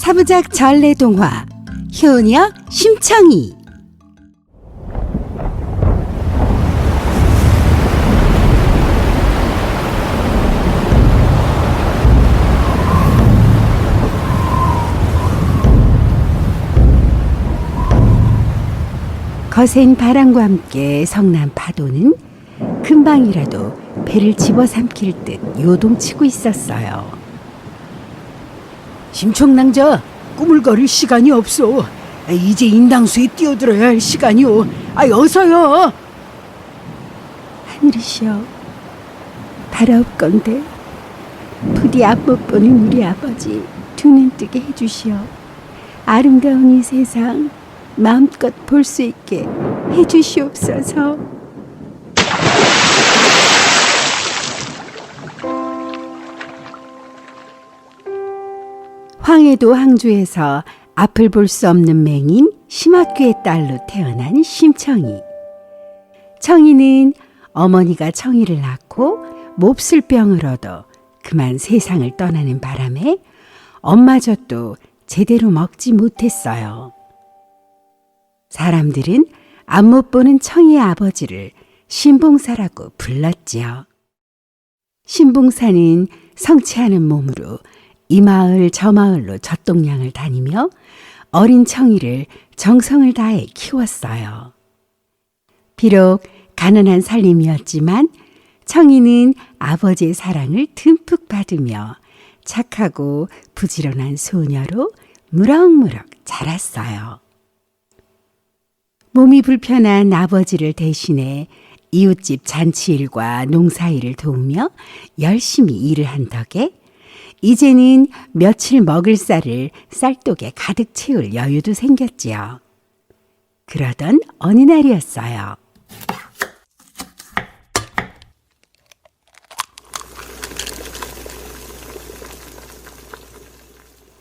사부작 전래동화 효녀 심청이. 거센 바람과 함께 성난 파도는 금방이라도 배를 집어삼킬 듯 요동치고 있었어요. 심청낭자, 꾸물거릴 시간이 없어. 이제 인당수에 뛰어들어야 할 시간이오. 어서요. 하늘이시여, 바라옵건대 부디 앞못 보는 우리 아버지 두 눈 뜨게 해주시어 아름다운 이 세상 마음껏 볼 수 있게 해주시옵소서. 황해도 항주에서 앞을 볼 수 없는 맹인 심학규의 딸로 태어난 심청이. 청이는 어머니가 청이를 낳고 몹쓸 병을 얻어 그만 세상을 떠나는 바람에 엄마젖도 제대로 먹지 못했어요. 사람들은 앞못 보는 청이의 아버지를 신봉사라고 불렀지요. 신봉사는 성취하는 몸으로 이 마을 저 마을로 젖동량을 다니며 어린 청이를 정성을 다해 키웠어요. 비록 가난한 살림이었지만 청이는 아버지의 사랑을 듬뿍 받으며 착하고 부지런한 소녀로 무럭무럭 자랐어요. 몸이 불편한 아버지를 대신해 이웃집 잔치일과 농사일을 도우며 열심히 일을 한 덕에 이제는 며칠 먹을 쌀을 쌀독에 가득 채울 여유도 생겼지요. 그러던 어느 날이었어요.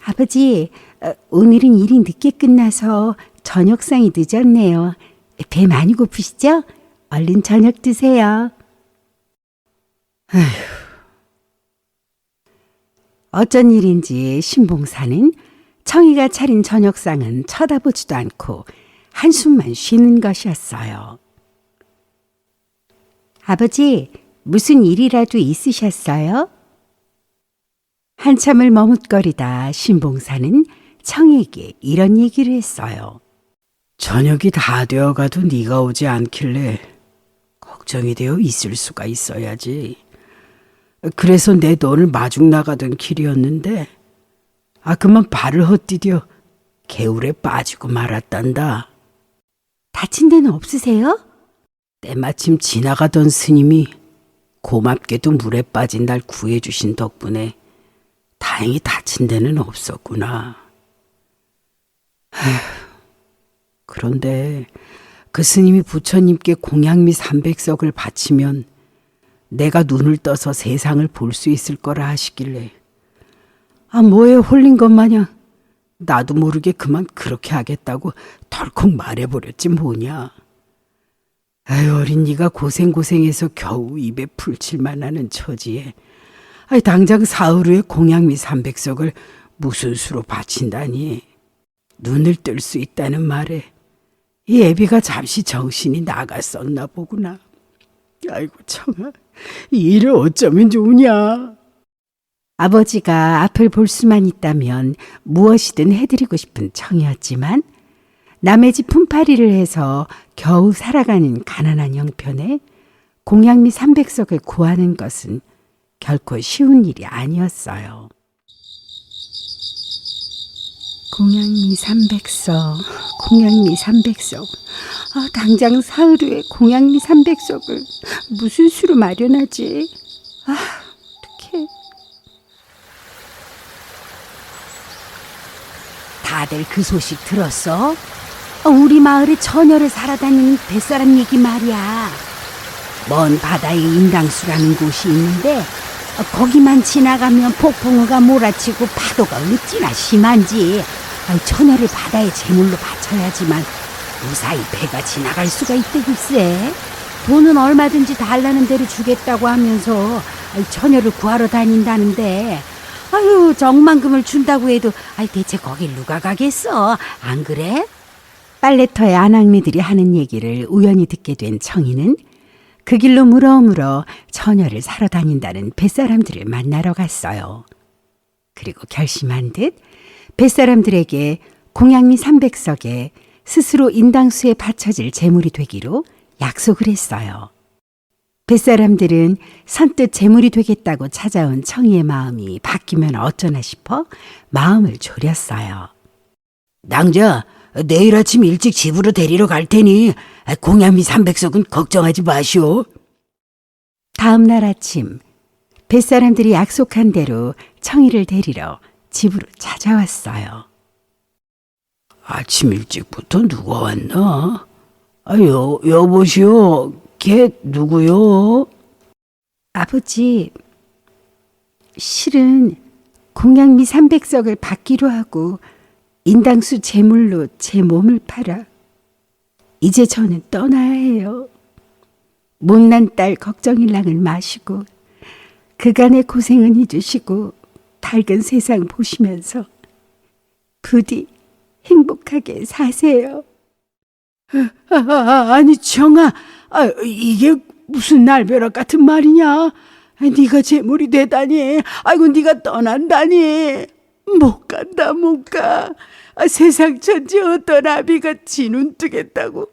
아버지, 오늘은 일이 늦게 끝나서 저녁상이 늦었네요. 배 많이 고프시죠? 얼른 저녁 드세요. 아휴. 어쩐 일인지 신봉사는 청이가 차린 저녁상은 쳐다보지도 않고 한숨만 쉬는 것이었어요. 아버지, 무슨 일이라도 있으셨어요? 한참을 머뭇거리다 신봉사는 청이에게 이런 얘기를 했어요. 저녁이 다 되어가도 네가 오지 않길래 걱정이 되어 있을 수가 있어야지. 그래서 내 너를 마중 나가던 길이었는데 그만 발을 헛디뎌 개울에 빠지고 말았단다. 다친 데는 없으세요? 때마침 지나가던 스님이 고맙게도 물에 빠진 날 구해주신 덕분에 다행히 다친 데는 없었구나. 그런데 그 스님이 부처님께 공양미 300석을 바치면 내가 눈을 떠서 세상을 볼 수 있을 거라 하시길래 뭐에 홀린 것 마냥 나도 모르게 그만 그렇게 하겠다고 덜컥 말해버렸지 뭐냐. 어린 네가 고생해서 겨우 입에 풀칠만 하는 처지에 당장 사흘 후에 공양미 300석을 무슨 수로 바친다니. 눈을 뜰 수 있다는 말에 이 애비가 잠시 정신이 나갔었나 보구나. 아이고 청아, 이 일을 어쩌면 좋으냐. 아버지가 앞을 볼 수만 있다면 무엇이든 해드리고 싶은 청이었지만 남의 집 품팔이를 해서 겨우 살아가는 가난한 형편에 공양미 300석을 구하는 것은 결코 쉬운 일이 아니었어요. 공양미 300석, 공양미 300석. 당장 사흘 후에 공양미 300석을 무슨 수로 마련하지? 어떡해. 다들 그 소식 들었어? 우리 마을에 처녀를 살아다니는 뱃사람 얘기 말이야. 먼 바다에 인당수라는 곳이 있는데 거기만 지나가면 폭풍우가 몰아치고 파도가 어찌나 심한지 처녀를 바다에 제물로 바쳐야지만 무사히 배가 지나갈 수가 있대 글쎄. 돈은 얼마든지 달라는 대로 주겠다고 하면서 처녀를 구하러 다닌다는데 아유, 정만금을 준다고 해도 대체 거길 누가 가겠어? 안 그래? 빨래터의 아낙네들이 하는 얘기를 우연히 듣게 된 청이는 그 길로 물어물어 처녀를 사러 다닌다는 뱃사람들을 만나러 갔어요. 그리고 결심한 듯 뱃사람들에게 공양미 300석에 스스로 인당수에 바쳐질 재물이 되기로 약속을 했어요. 뱃사람들은 선뜻 재물이 되겠다고 찾아온 청이의 마음이 바뀌면 어쩌나 싶어 마음을 졸였어요. 낭자, 내일 아침 일찍 집으로 데리러 갈 테니 공양미 300석은 걱정하지 마시오. 다음 날 아침 뱃사람들이 약속한 대로 청이를 데리러 집으로 찾아왔어요. 아침 일찍부터 누가 왔나? 여보시오, 걔 누구요? 아버지, 실은 공양미 300석을 받기로 하고 인당수 제물로 제 몸을 팔아 이제 저는 떠나야 해요. 못난 딸 걱정일랑을 마시고 그간의 고생은 잊으시고 밝은 세상 보시면서 부디 행복하게 사세요. 아니 청아, 이게 무슨 날벼락 같은 말이냐? 네가 재물이 되다니, 아이고 네가 떠난다니. 못 간다 못 가. 세상 천지 어떤 아비가 지 눈 뜨겠다고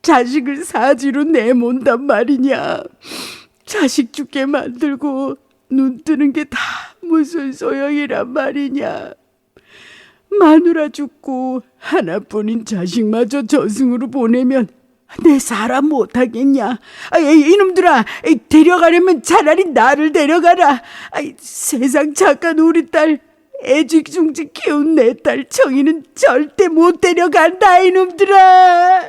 자식을 사지로 내몬단 말이냐. 자식 죽게 만들고 눈 뜨는 게 다 무슨 소용이란 말이냐. 마누라 죽고 하나뿐인 자식마저 저승으로 보내면 내 사람 못하겠냐. 이놈들아, 데려가려면 차라리 나를 데려가라. 세상 착한 우리 딸 애지중지 키운 내 딸 청이는 절대 못 데려간다. 이놈들아,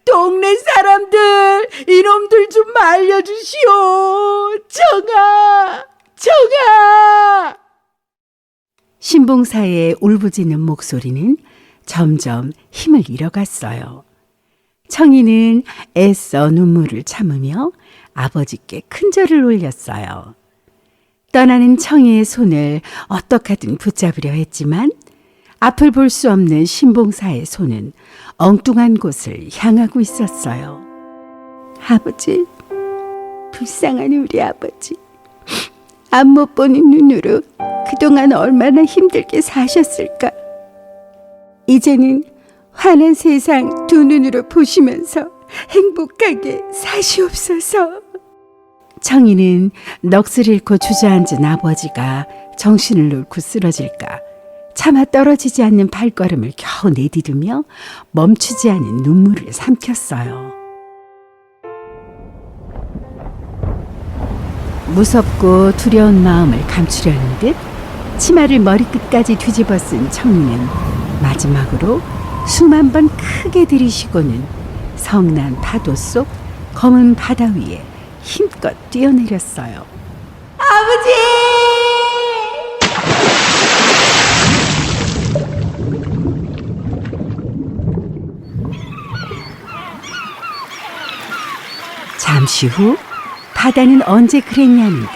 동네 사람들 이놈들 좀 알려주시오. 청아. 신봉사의 울부짖는 목소리는 점점 힘을 잃어갔어요. 청이는 애써 눈물을 참으며 아버지께 큰절을 올렸어요. 떠나는 청이의 손을 어떡하든 붙잡으려 했지만 앞을 볼 수 없는 신봉사의 손은 엉뚱한 곳을 향하고 있었어요. 아버지, 불쌍한 우리 아버지. 앞 못 보는 눈으로 그동안 얼마나 힘들게 사셨을까. 이제는 환한 세상 두 눈으로 보시면서 행복하게 사시옵소서. 청이는 넋을 잃고 주저앉은 아버지가 정신을 놓고 쓰러질까 차마 떨어지지 않는 발걸음을 겨우 내디디며 멈추지 않은 눈물을 삼켰어요. 무섭고 두려운 마음을 감추려는 듯 치마를 머리끝까지 뒤집어 쓴 청이는 마지막으로 수만 번 크게 들이쉬고는 성난 파도 속 검은 바다 위에 힘껏 뛰어내렸어요. 아버지! 잠시 후 바다는 언제 그랬냐는 듯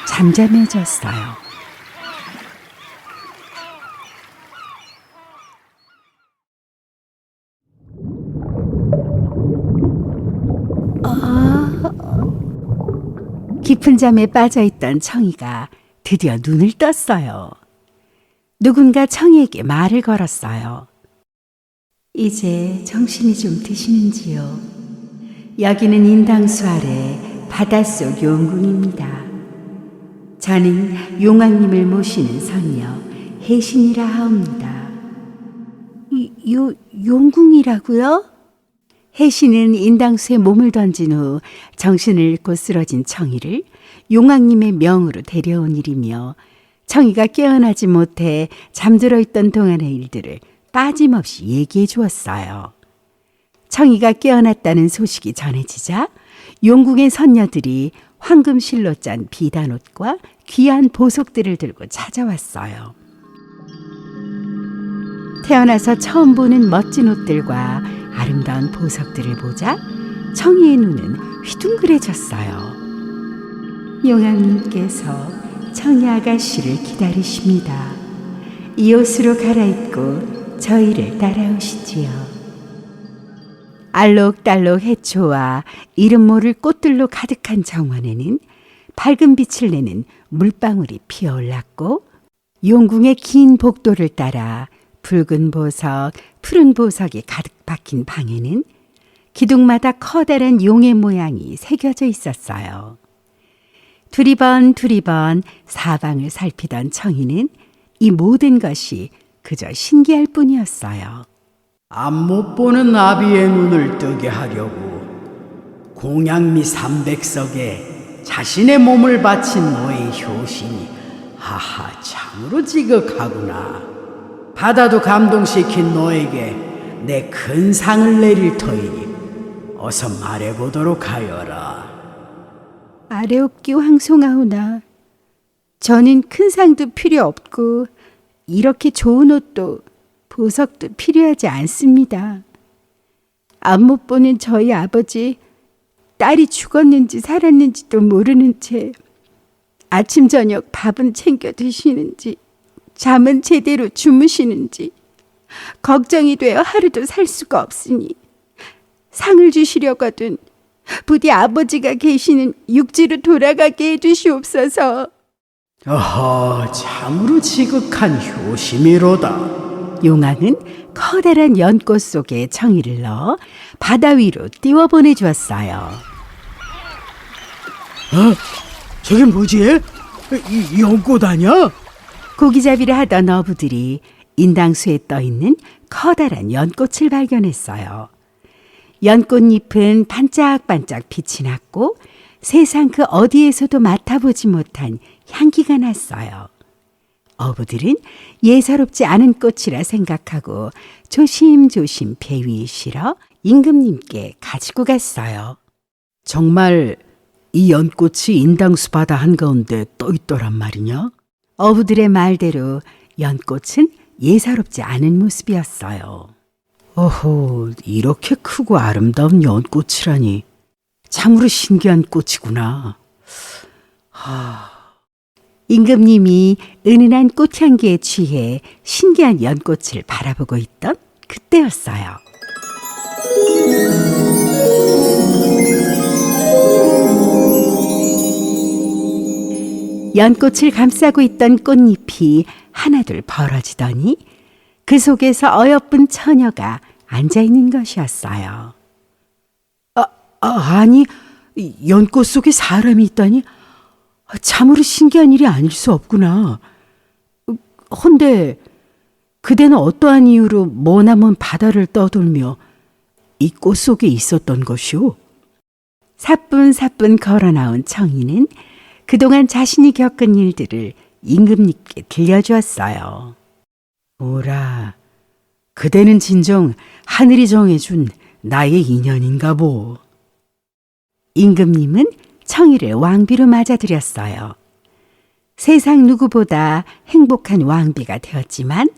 잠잠해졌어요. 깊은 잠에 빠져있던 청이가 드디어 눈을 떴어요. 누군가 청이에게 말을 걸었어요. 이제 정신이 좀 드시는지요? 여기는 인당수 아래 바닷속 용궁입니다. 저는 용왕님을 모시는 선녀 혜신이라 하옵니다. 용궁이라고요? 혜신은 인당수에 몸을 던진 후 정신을 잃고 쓰러진 청이를 용왕님의 명으로 데려온 일이며 청이가 깨어나지 못해 잠들어 있던 동안의 일들을 빠짐없이 얘기해 주었어요. 청이가 깨어났다는 소식이 전해지자 용궁의 선녀들이 황금실로 짠 비단옷과 귀한 보석들을 들고 찾아왔어요. 태어나서 처음 보는 멋진 옷들과 아름다운 보석들을 보자 청이의 눈은 휘둥그레졌어요. 용왕님께서 청이 아가씨를 기다리십니다. 이 옷으로 갈아입고 저희를 따라오시지요. 알록달록 해초와 이름 모를 꽃들로 가득한 정원에는 밝은 빛을 내는 물방울이 피어올랐고 용궁의 긴 복도를 따라 붉은 보석, 푸른 보석이 가득 박힌 방에는 기둥마다 커다란 용의 모양이 새겨져 있었어요. 두리번 사방을 살피던 청이는 이 모든 것이 그저 신기할 뿐이었어요. 앞 못 보는 나비의 눈을 뜨게 하려고 공양미 300석에 자신의 몸을 바친 너의 효심이 하하 참으로 지극하구나. 바다도 감동시킨 너에게 내 큰 상을 내릴 터이니 어서 말해보도록 하여라. 아래옵기 황송하오나 저는 큰 상도 필요 없고 이렇게 좋은 옷도 보석도 필요하지 않습니다. 앞 못 보는 저희 아버지 딸이 죽었는지 살았는지도 모르는 채 아침 저녁 밥은 챙겨 드시는지 잠은 제대로 주무시는지 걱정이 되어 하루도 살 수가 없으니 상을 주시려거든 부디 아버지가 계시는 육지로 돌아가게 해주시옵소서. 어허 참으로 지극한 효심이로다. 용왕은 커다란 연꽃 속에 청이를 넣어 바다 위로 띄워 보내주었어요. 저게 뭐지? 이 연꽃 아니야? 고기잡이를 하던 어부들이 인당수에 떠있는 커다란 연꽃을 발견했어요. 연꽃잎은 반짝반짝 빛이 났고 세상 그 어디에서도 맡아보지 못한 향기가 났어요. 어부들은 예사롭지 않은 꽃이라 생각하고 조심조심 배 위에 실어 임금님께 가지고 갔어요. 정말 이 연꽃이 인당수 바다 한가운데 떠있더란 말이냐? 어부들의 말대로 연꽃은 예사롭지 않은 모습이었어요. 어허, 이렇게 크고 아름다운 연꽃이라니 참으로 신기한 꽃이구나. 임금님이 은은한 꽃향기에 취해 신기한 연꽃을 바라보고 있던 그때였어요. 연꽃을 감싸고 있던 꽃잎이 하나둘 벌어지더니 그 속에서 어여쁜 처녀가 앉아있는 것이었어요. 아니, 연꽃 속에 사람이 있다니 참으로 신기한 일이 아닐 수 없구나. 헌데 그대는 어떠한 이유로 머나먼 바다를 떠돌며 이 꽃 속에 있었던 것이오? 사뿐사뿐 걸어나온 청이는 그동안 자신이 겪은 일들을 임금님께 들려주었어요. 오라, 그대는 진정 하늘이 정해준 나의 인연인가 보. 임금님은 청이를 왕비로 맞아들였어요. 세상 누구보다 행복한 왕비가 되었지만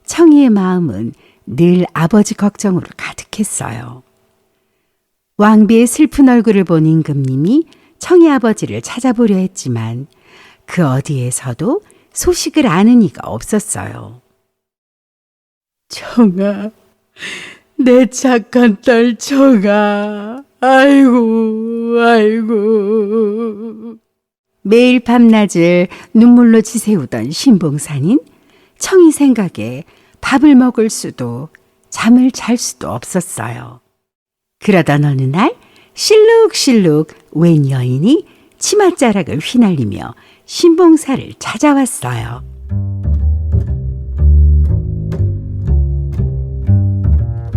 청이의 마음은 늘 아버지 걱정으로 가득했어요. 왕비의 슬픈 얼굴을 본 임금님이 청이 아버지를 찾아보려 했지만 그 어디에서도 소식을 아는 이가 없었어요. 청아, 내 착한 딸 청아. 아이고. 매일 밤낮을 눈물로 지새우던 신봉사는 청이 생각에 밥을 먹을 수도 잠을 잘 수도 없었어요. 그러던 어느 날 실룩실룩 웬 여인이 치맛자락을 휘날리며 신봉사를 찾아왔어요.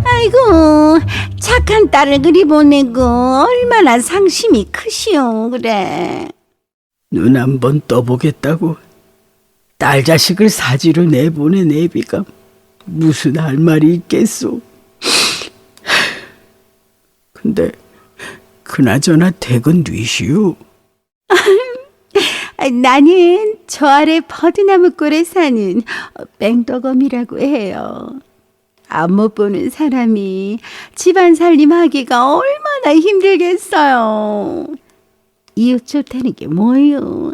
아이고, 착한 딸을 그리 보내고 얼마나 상심이 크시오, 그래. 눈 한번 떠보겠다고 딸 자식을 사지로 내보낸 애비가 무슨 할 말이 있겠소. 근데 그나저나 댁은 뉘시오. 나는 저 아래 버드나무골에 사는 뺑덕엄이라고 해요. 안 못 보는 사람이 집안 살림하기가 얼마나 힘들겠어요. 이웃 좋다는 게 뭐요?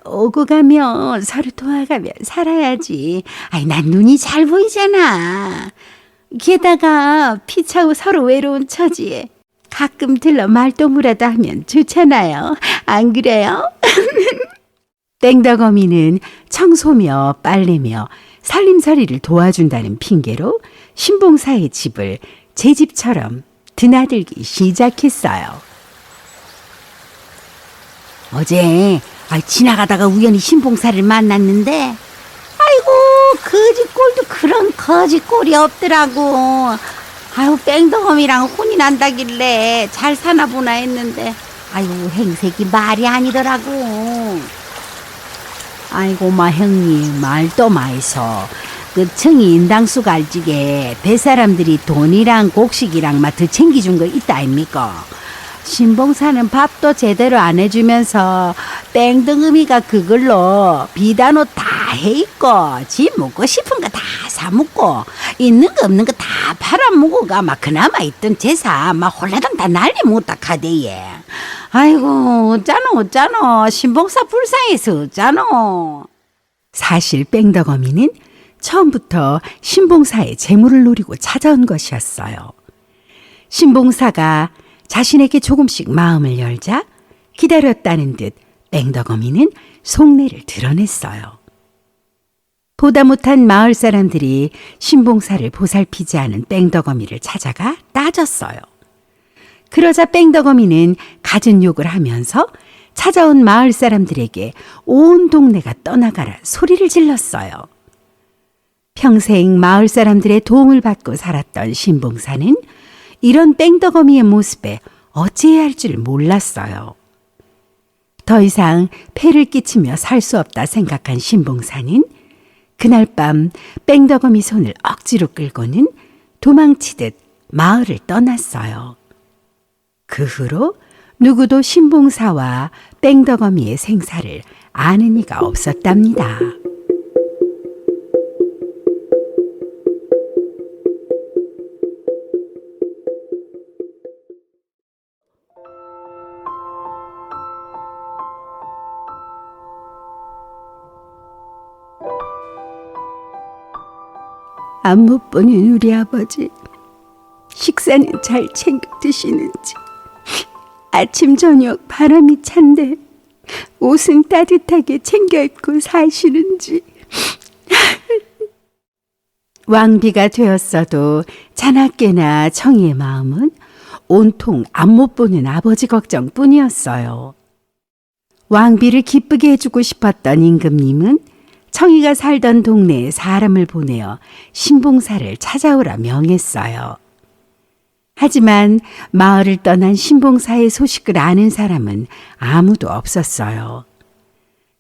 오고 가면 서로 도와가며 살아야지. 아이, 난 눈이 잘 보이잖아. 게다가 피차고 서로 외로운 처지에 가끔 들러 말동무라도 하면 좋잖아요. 안 그래요? 땡덕어미는 청소며 빨래며 살림살이를 도와준다는 핑계로 신봉사의 집을 제 집처럼 드나들기 시작했어요. 어제 지나가다가 우연히 신봉사를 만났는데 아이고 거지꼴도 그런 거지꼴이 없더라고. 아유 뺑덕엄이랑 혼이 난다길래 잘 사나 보나 했는데 아이고 행색이 말이 아니더라고. 아이고 마 형님 말도 마이소. 그 청이 인당수 갈직에 뱃사람들이 돈이랑 곡식이랑 더 챙겨준 거 있다 아닙니까? 신봉사는 밥도 제대로 안 해주면서 뺑덕음이가 그걸로 비단 옷 다 해입고 지 먹고 싶은 거 다 사먹고 있는 거 없는 거 다 팔아먹고가 그나마 있던 재산 홀라당 다 날리 못다 카대에. 아이고 어쩌노 신봉사 불쌍해서 어쩌노. 사실 뺑덕어미는 처음부터 신봉사의 재물을 노리고 찾아온 것이었어요. 신봉사가 자신에게 조금씩 마음을 열자 기다렸다는 듯 뺑덕어미는 속내를 드러냈어요. 보다 못한 마을 사람들이 신봉사를 보살피지 않은 뺑덕어미를 찾아가 따졌어요. 그러자 뺑덕어미는 갖은 욕을 하면서 찾아온 마을 사람들에게 온 동네가 떠나가라 소리를 질렀어요. 평생 마을 사람들의 도움을 받고 살았던 신봉사는 이런 뺑덕어미의 모습에 어찌해야 할 줄 몰랐어요. 더 이상 폐를 끼치며 살 수 없다 생각한 신봉사는 그날 밤 뺑덕어미 손을 억지로 끌고는 도망치듯 마을을 떠났어요. 그 후로 누구도 신봉사와 뺑덕어미의 생사를 아는 이가 없었답니다. 안 못 보는 우리 아버지, 식사는 잘 챙겨 드시는지, 아침 저녁 바람이 찬데 옷은 따뜻하게 챙겨 입고 사시는지. 왕비가 되었어도 자나깨나 청이의 마음은 온통 안 못 보는 아버지 걱정뿐이었어요. 왕비를 기쁘게 해주고 싶었던 임금님은 청이가 살던 동네에 사람을 보내어 신봉사를 찾아오라 명했어요. 하지만 마을을 떠난 신봉사의 소식을 아는 사람은 아무도 없었어요.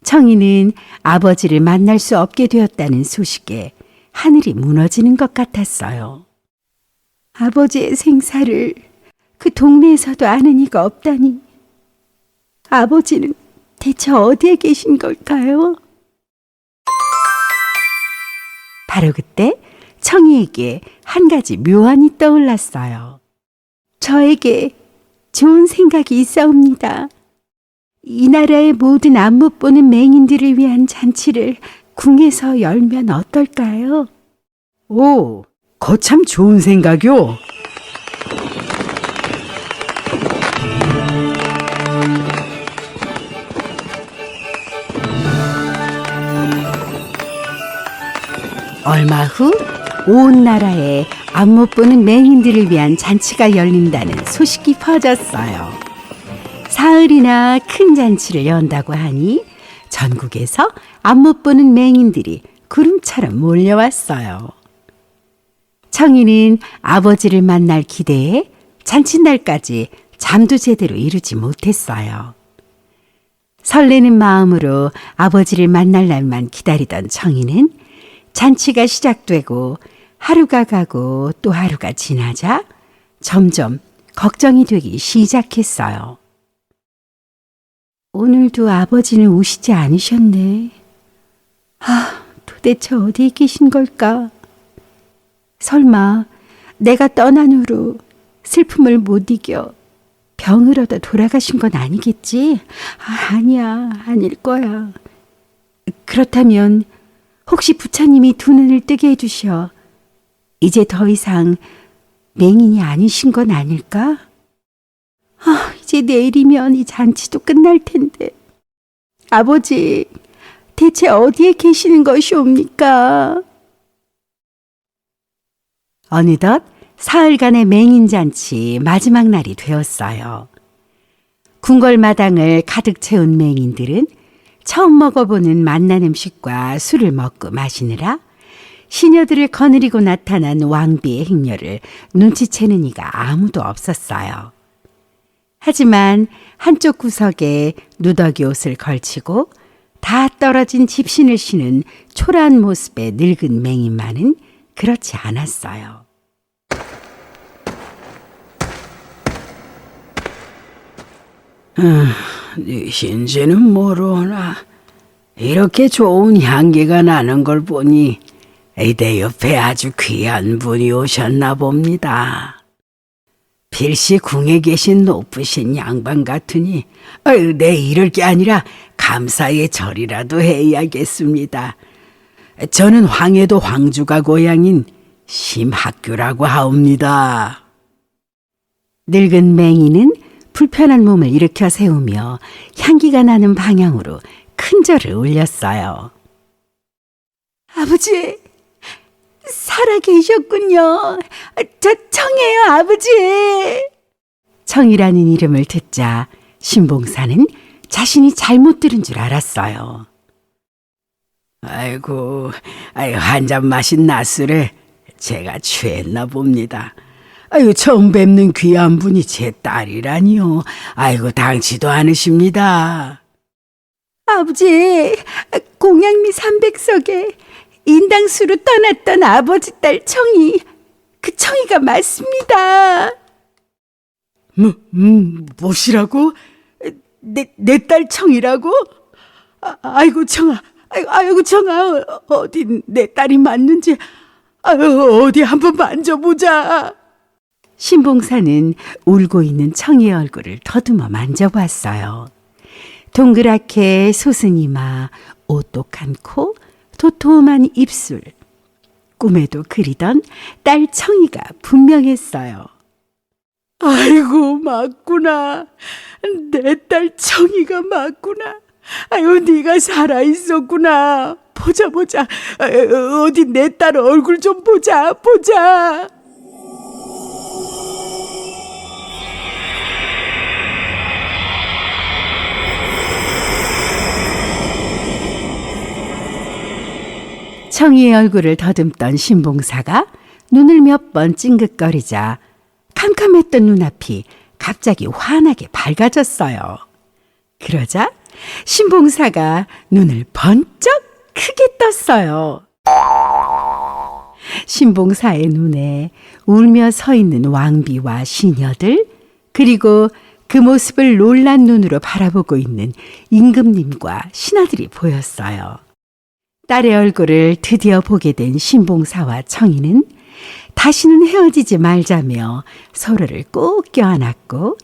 청이는 아버지를 만날 수 없게 되었다는 소식에 하늘이 무너지는 것 같았어요. 아버지의 생사를 그 동네에서도 아는 이가 없다니, 아버지는 대체 어디에 계신 걸까요? 바로 그때 청이에게 한 가지 묘안이 떠올랐어요. 저에게 좋은 생각이 있사옵니다. 이 나라의 모든 안 못 보는 맹인들을 위한 잔치를 궁에서 열면 어떨까요? 오, 거참 좋은 생각이오. 얼마 후 온 나라에 안 못 보는 맹인들을 위한 잔치가 열린다는 소식이 퍼졌어요. 사흘이나 큰 잔치를 연다고 하니 전국에서 안 못 보는 맹인들이 구름처럼 몰려왔어요. 청이는 아버지를 만날 기대에 잔칫날까지 잠도 제대로 이루지 못했어요. 설레는 마음으로 아버지를 만날 날만 기다리던 청이는 잔치가 시작되고 하루가 가고 또 하루가 지나자 점점 걱정이 되기 시작했어요. 오늘도 아버지는 오시지 않으셨네. 도대체 어디에 계신 걸까? 설마 내가 떠난 후로 슬픔을 못 이겨 병으로도 돌아가신 건 아니겠지? 아니야, 아닐 거야. 그렇다면 혹시 부처님이 두 눈을 뜨게 해주셔 이제 더 이상 맹인이 아니신 건 아닐까? 이제 내일이면 이 잔치도 끝날 텐데. 아버지, 대체 어디에 계시는 것이옵니까? 어느덧 사흘간의 맹인잔치 마지막 날이 되었어요. 궁궐마당을 가득 채운 맹인들은 처음 먹어보는 맛난 음식과 술을 먹고 마시느라 시녀들을 거느리고 나타난 왕비의 행렬을 눈치채는 이가 아무도 없었어요. 하지만 한쪽 구석에 누더기 옷을 걸치고 다 떨어진 집신을 신은 초라한 모습의 늙은 맹인만은 그렇지 않았어요. 네 신세는 모르나 이렇게 좋은 향기가 나는 걸 보니 내 옆에 아주 귀한 분이 오셨나 봅니다. 필시 궁에 계신 높으신 양반 같으니 내 이럴 게 아니라 감사의 절이라도 해야겠습니다. 저는 황해도 황주가 고향인 심학규라고 하옵니다. 늙은 맹인은 불편한 몸을 일으켜 세우며 향기가 나는 방향으로 큰 절을 올렸어요. 아버지, 살아 계셨군요. 저 청이에요, 아버지. 청이라는 이름을 듣자 신봉사는 자신이 잘못 들은 줄 알았어요. 아이고, 한 잔 마신 낮술에 제가 취했나 봅니다. 처음 뵙는 귀한 분이 제 딸이라니요. 당치도 않으십니다. 아버지, 공양미 300석에 인당수로 떠났던 아버지 딸 청이, 그 청이가 맞습니다. 뭐시라고? 내 딸 청이라고? 아이고 청아, 아이고 청아, 어디 내 딸이 맞는지 어디 한번 만져보자. 신봉사는 울고 있는 청이의 얼굴을 더듬어 만져봤어요. 동그랗게 솟은 이마, 오똑한 코, 도톰한 입술. 꿈에도 그리던 딸 청이가 분명했어요. 아이고 맞구나. 내 딸 청이가 맞구나. 네가 살아있었구나. 보자. 어디 내 딸 얼굴 좀 보자. 청이의 얼굴을 더듬던 신봉사가 눈을 몇 번 찡긋거리자 캄캄했던 눈앞이 갑자기 환하게 밝아졌어요. 그러자 신봉사가 눈을 번쩍 크게 떴어요. 신봉사의 눈에 울며 서 있는 왕비와 시녀들, 그리고 그 모습을 놀란 눈으로 바라보고 있는 임금님과 신하들이 보였어요. 딸의 얼굴을 드디어 보게 된 신봉사와 청이는 다시는 헤어지지 말자며 서로를 꼭 껴안았고,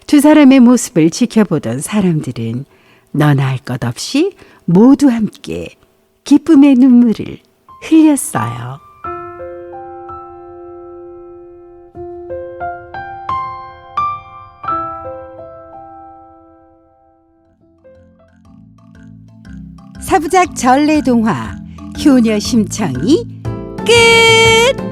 두 사람의 모습을 지켜보던 사람들은 너나 할 것 없이 모두 함께 기쁨의 눈물을 흘렸어요. 사부작 전래동화 효녀 심청이 끝!